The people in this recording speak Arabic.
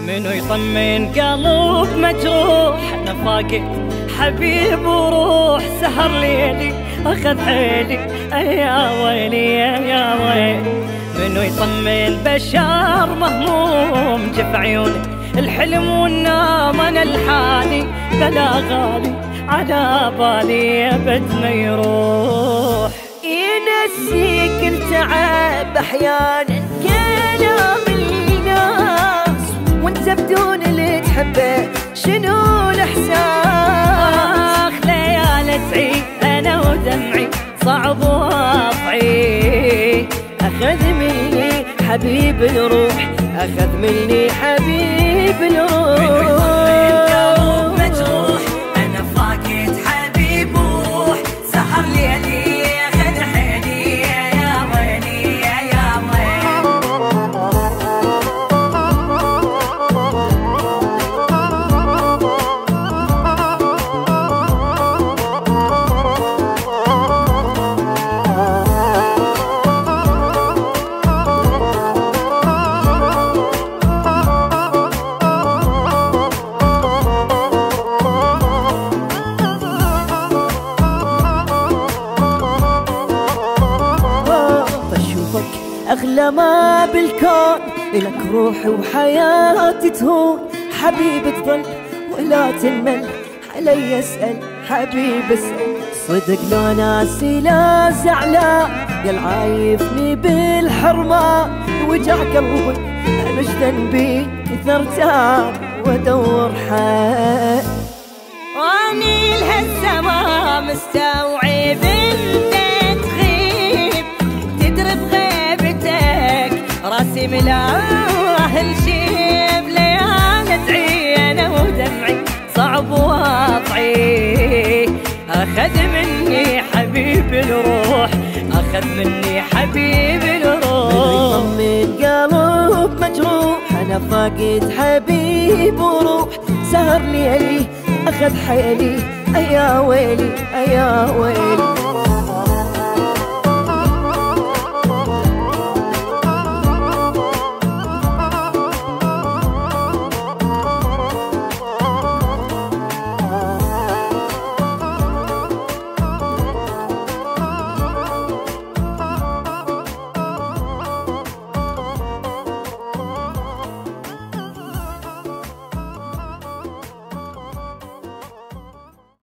منو يطمن قلب مجروح؟ انا فاقد حبيب وروح، سهر ليلي اخذ حيلي يا ويلي يا ويلي. منو يطمن بشر مهموم جف عيوني الحلم والنام، انا الحالي بلا غالي على بالي ابد ما يروح. ينسيك التعب احيانا كلام الناس، وانت بدون اللي تحبه شنو الاحساس؟ ليالي تعيد انا ودمعي صعب وضعي، اخذ مني حبيب الروح، اخذ مني حبيب الروح. مجروح انا فاقد حبيب وروح، سهر ليلي اخذ حيلي يا ويلي يا ويلي. أغلى ما بالكون إلك روحي وحياتي تهون، حبيب تظل ولا تنمل علي اسأل حبيب اسأل. صدق لو ناسي لا زعلان يا العايفني بالحرمان، وجع قلبي مش ذنبي كثر تاب وادور حال. واني لهسه ما مستوعب انت تغيب، تدري بغيبتك راسي ملاهل شيب. ليالي تعي انا ودمعي صعب وضعي، اخذ مني حبيب الروح، اخذ مني حبيب الروح. من قلب مجروح انا فاقد حبيب وروح، سهر ليلي اخذ حيلي يا ويلي يا ويلي.